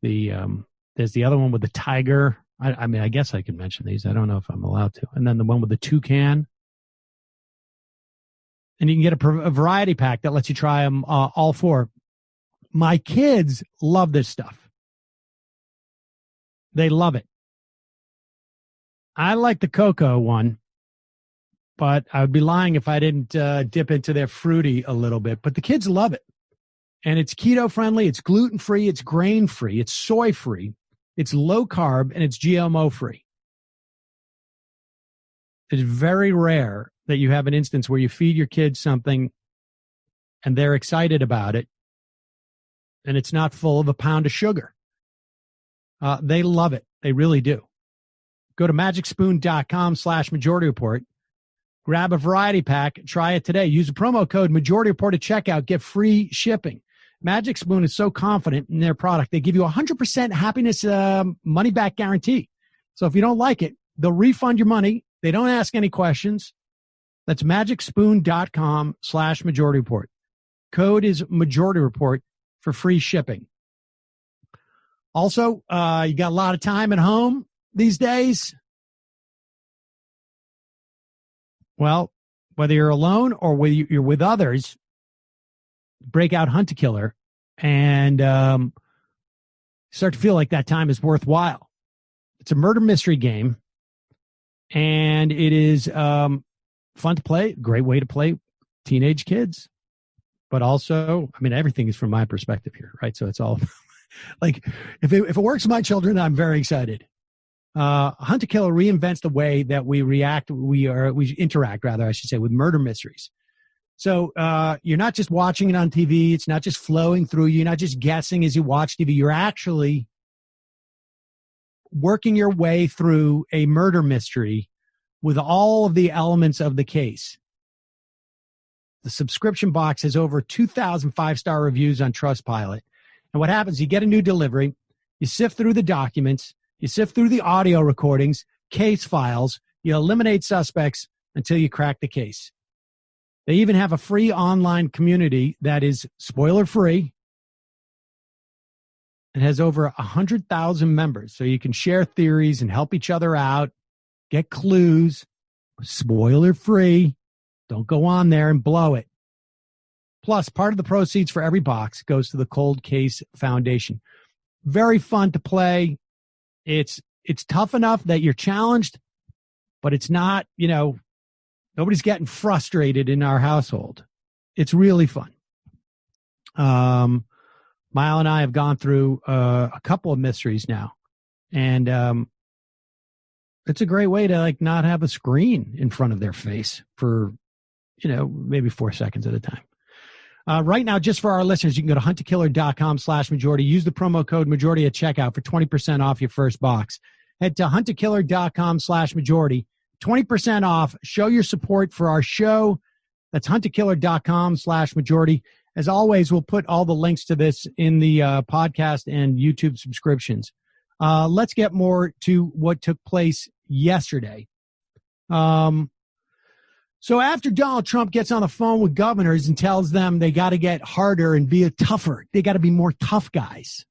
There's the other one with the tiger. I mean, I guess I can mention these. I don't know if I'm allowed to. And then the one with the toucan. And you can get a variety pack that lets you try them all four. My kids love this stuff. They love it. I like the cocoa one, but I would be lying if I didn't dip into their fruity a little bit. But the kids love it. And it's keto friendly, it's gluten free, it's grain free, it's soy free, it's low carb, and it's GMO free. It's very rare that you have an instance where you feed your kids something and they're excited about it and it's not full of a pound of sugar. They love it. They really do. Go to magicspoon.com/majority report. Grab a variety pack. Try it today. Use the promo code Majority Report at checkout. Get free shipping. Magic Spoon is so confident in their product, they give you 100% happiness money-back guarantee. So if you don't like it, they'll refund your money. They don't ask any questions. That's magicspoon.com/majority report. Code is Majority Report for free shipping. Also, you got a lot of time at home these days. Well, whether you're alone or whether you're with others, break out Hunt a Killer and start to feel like that time is worthwhile. It's a murder mystery game, and it is fun to play, great way to play teenage kids. But also, I mean, everything is from my perspective here, right? So it's all like, if it works for my children, I'm very excited. Hunt a Killer reinvents the way that we interact, rather, I should say, with murder mysteries. So you're not just watching it on TV. It's not just flowing through you. You're not just guessing as you watch TV. You're actually working your way through a murder mystery with all of the elements of the case. The subscription box has over 2,000 five-star reviews on Trustpilot. And what happens, you get a new delivery, you sift through the documents, you sift through the audio recordings, case files, you eliminate suspects until you crack the case. They even have a free online community that is spoiler-free and has over 100,000 members. So you can share theories and help each other out, get clues, spoiler-free. Don't go on there and blow it. Plus, part of the proceeds for every box goes to the Cold Case Foundation. Very fun to play. It's tough enough that you're challenged, but it's not, nobody's getting frustrated in our household. It's really fun. Mile and I have gone through a couple of mysteries now, and it's a great way to not have a screen in front of their face for maybe 4 seconds at a time. Right now, just for our listeners, you can go to huntakiller.com/majority. Use the promo code majority at checkout for 20% off your first box. Head to huntakiller.com/majority. 20% off. Show your support for our show. That's huntakiller.com/majority. As always, we'll put all the links to this in the podcast and YouTube subscriptions. Let's get more to what took place yesterday. So after Donald Trump gets on the phone with governors and tells them they got to get harder and be tougher, they got to be more tough guys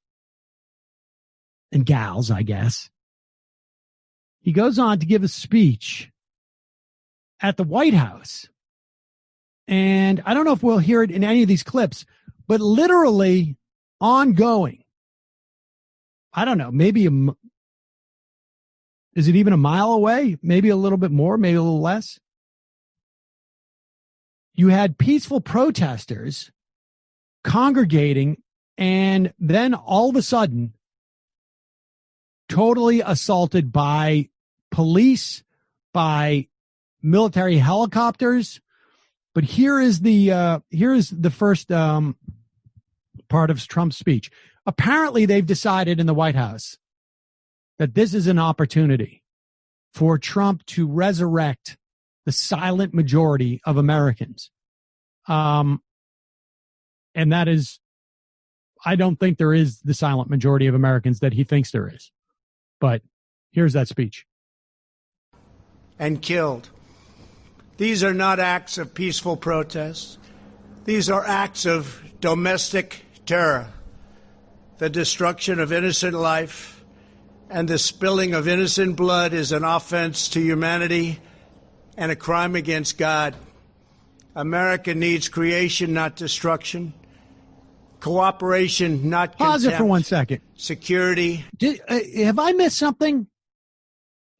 and gals, I guess. He goes on to give a speech at the White House. And I don't know if we'll hear it in any of these clips, but literally ongoing. I don't know, maybe is it even a mile away? Maybe a little bit more, maybe a little less. You had peaceful protesters congregating, and then all of a sudden, totally assaulted by police, by military helicopters. But here is the first part of Trump's speech. Apparently, they've decided in the White House that this is an opportunity for Trump to resurrect the silent majority of Americans. And that is, I don't think there is the silent majority of Americans that he thinks there is. But here's that speech. And killed. These are not acts of peaceful protest. These are acts of domestic terror. The destruction of innocent life and the spilling of innocent blood is an offense to humanity and a crime against God. America needs creation, not destruction. Cooperation, not contempt. Pause it for 1 second. Security. Have I missed something?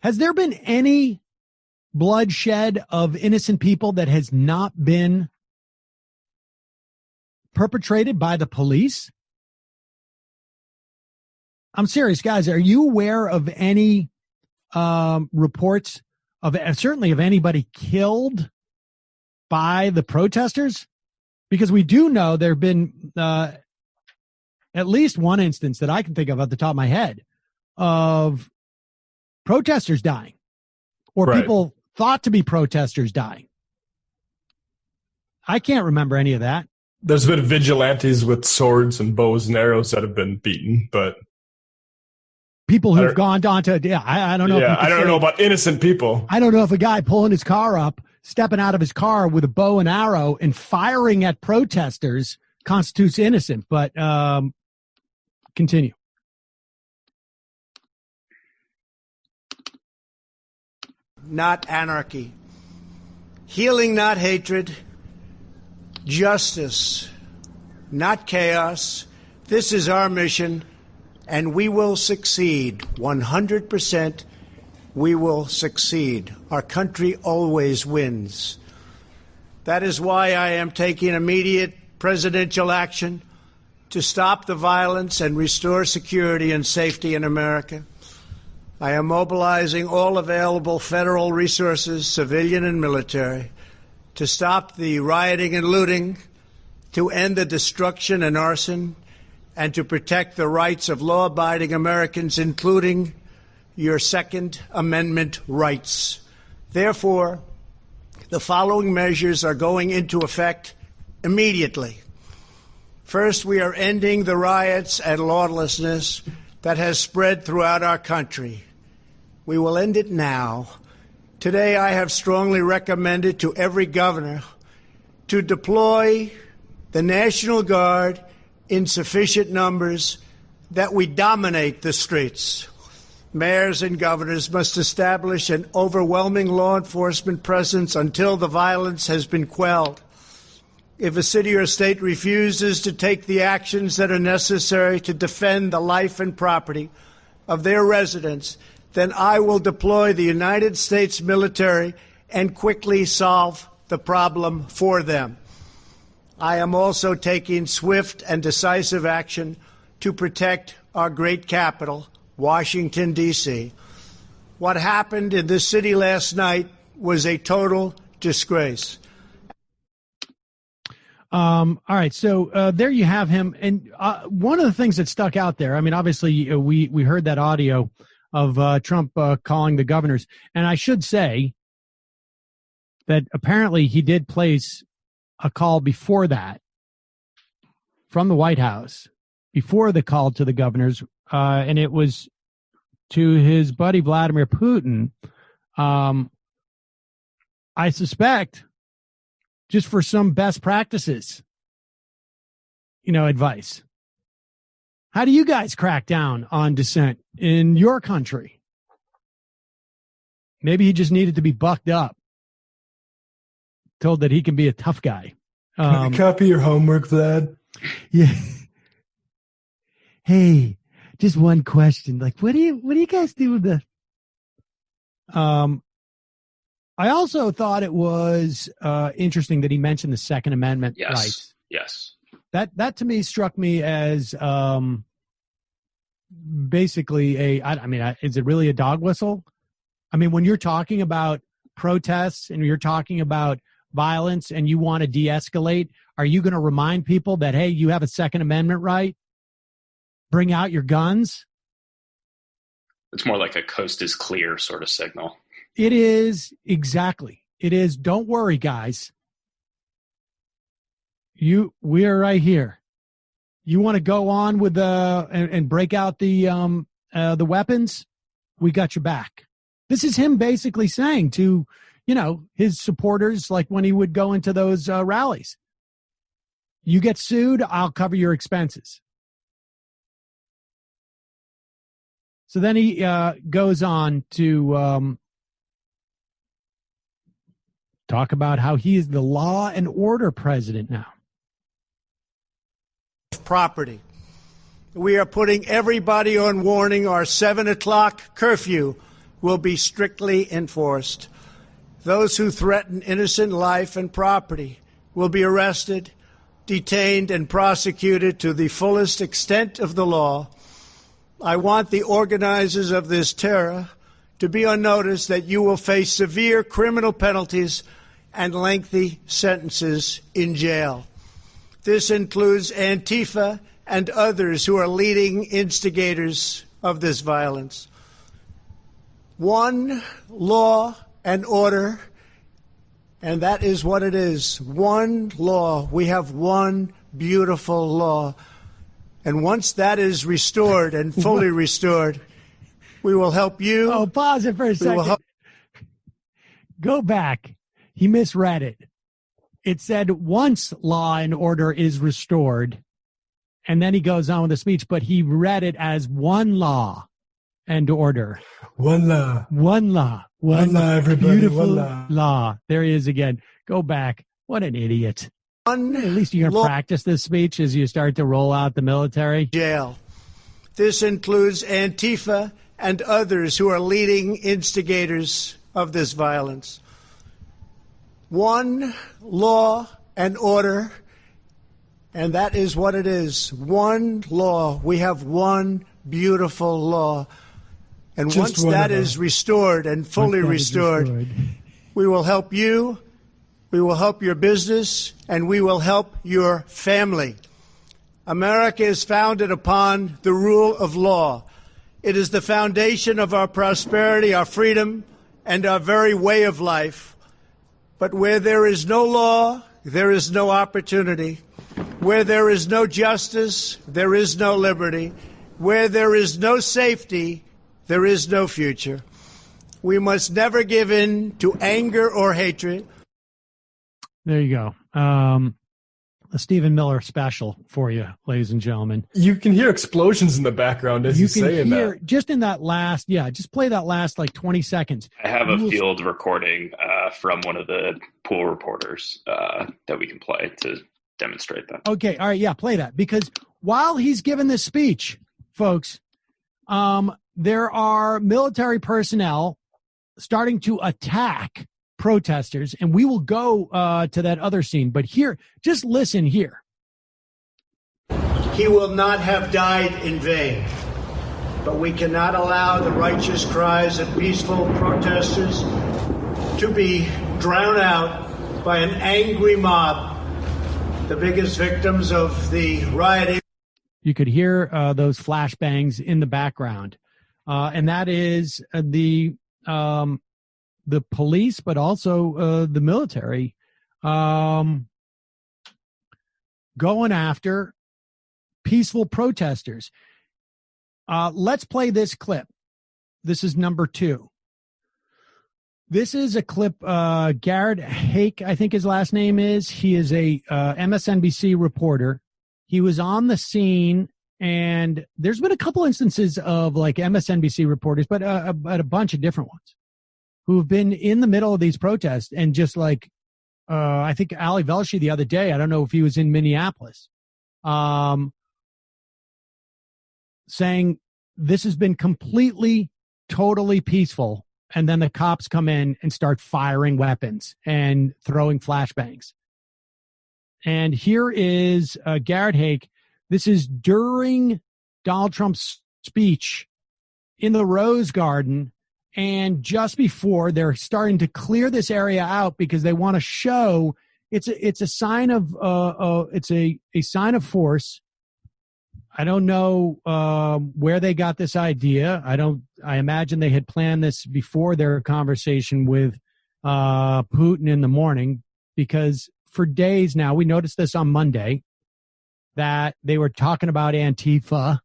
Has there been any bloodshed of innocent people that has not been perpetrated by the police? I'm serious, guys. Are you aware of any reports of certainly of anybody killed by the protesters? Because we do know there have been at least one instance that I can think of at the top of my head of protesters dying or people thought to be protesters dying. I can't remember any of that. There's been vigilantes with swords and bows and arrows that have been beaten, but people who've gone on to, I don't know. Yeah, I don't know about innocent people. I don't know if a guy pulling his car up, stepping out of his car with a bow and arrow and firing at protesters constitutes innocent, but continue. Not anarchy. Healing, not hatred. Justice, not chaos. This is our mission, and we will succeed. 100%. We will succeed. Our country always wins. That is why I am taking immediate presidential action to stop the violence and restore security and safety in America. I am mobilizing all available federal resources, civilian and military, to stop the rioting and looting, to end the destruction and arson, and to protect the rights of law-abiding Americans, including your Second Amendment rights. Therefore, the following measures are going into effect immediately. First, we are ending the riots and lawlessness that has spread throughout our country. We will end it now. Today, I have strongly recommended to every governor to deploy the National Guard in sufficient numbers that we dominate the streets. Mayors and governors must establish an overwhelming law enforcement presence until the violence has been quelled. If a city or state refuses to take the actions that are necessary to defend the life and property of their residents, then I will deploy the United States military and quickly solve the problem for them. I am also taking swift and decisive action to protect our great capital, Washington, D.C. What happened in this city last night was a total disgrace. All right, so there you have him. And one of the things that stuck out there, I mean, obviously we heard that audio of Trump calling the governors. And I should say that apparently he did place a call before that from the White House, before the call to the governors, and it was to his buddy Vladimir Putin. I suspect just for some best practices, advice. How do you guys crack down on dissent in your country? Maybe he just needed to be bucked up, told that he can be a tough guy. Copy your homework, Vlad. Yeah. Hey, just one question. Like, what do you guys do with the? I also thought it was interesting that he mentioned the Second Amendment rights. Yes. That to me struck me as basically is it really a dog whistle? I mean, when you're talking about protests and you're talking about violence and you want to de-escalate, are you going to remind people that, hey, you have a Second Amendment right? Bring out your guns? It's more like a coast is clear sort of signal. It is, exactly. It is. Don't worry, guys. We are right here. You want to go on with and break out the weapons? We got your back. This is him basically saying to, his supporters, like when he would go into those rallies. You get sued, I'll cover your expenses. So then he goes on to talk about how he is the law and order president now. Property. We are putting everybody on warning. Our 7 o'clock curfew will be strictly enforced. Those who threaten innocent life and property will be arrested, detained, and prosecuted to the fullest extent of the law. I want the organizers of this terror to be on notice that you will face severe criminal penalties and lengthy sentences in jail. This includes Antifa and others who are leading instigators of this violence. One law and order, and that is what it is. One law. We have one beautiful law. And once that is restored and fully restored, we will help you. Oh, pause it for a second. Go back. He misread it. It said once law and order is restored, and then he goes on with the speech, but he read it as one law and order. One law. One law. One law, everybody. Beautiful One law. There he is again. Go back. What an idiot. At least you're going to practice this speech as you start to roll out the military. Jail. This includes Antifa and others who are leading instigators of this violence. One law and order, and that is what it is. One law. We have one beautiful law. And once that is restored and fully restored, we will help you, we will help your business, and we will help your family. America is founded upon the rule of law. It is the foundation of our prosperity, our freedom, and our very way of life. But where there is no law, there is no opportunity. Where there is no justice, there is no liberty. Where there is no safety, there is no future. We must never give in to anger or hatred. There you go. A Stephen Miller special for you, ladies and gentlemen. You can hear explosions in the background as you say that. Just in that last, just play that last like 20 seconds. I have a field recording from one of the pool reporters that we can play to demonstrate that. Okay, all right, yeah, play that. Because while he's giving this speech, folks, there are military personnel starting to attack protesters, and we will go to that other scene. But here, just listen here. He will not have died in vain, but we cannot allow the righteous cries of peaceful protesters to be drowned out by an angry mob, the biggest victims of the rioting. You could hear those flashbangs in the background, and that is the police, but also the military going after peaceful protesters. Let's play this clip. This is number 2. This is a clip. Garrett Hake, I think his last name is. He is a MSNBC reporter. He was on the scene, and there's been a couple instances of like MSNBC reporters, but a bunch of different ones who have been in the middle of these protests and just like, I think Ali Velshi the other day, I don't know if he was in Minneapolis, saying this has been completely, totally peaceful. And then the cops come in and start firing weapons and throwing flashbangs. And here is Garrett Hake. This is during Donald Trump's speech in the Rose Garden. And just before they're starting to clear this area out because they want to show it's a sign of it's a sign of force. I don't know where they got this idea. I imagine they had planned this before their conversation with Putin in the morning, because for days now, we noticed this on Monday, that they were talking about Antifa.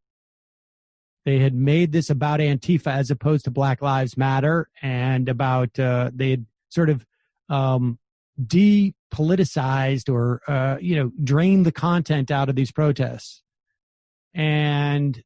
They had made this about Antifa as opposed to Black Lives Matter, and about they had sort of depoliticized or drained the content out of these protests. And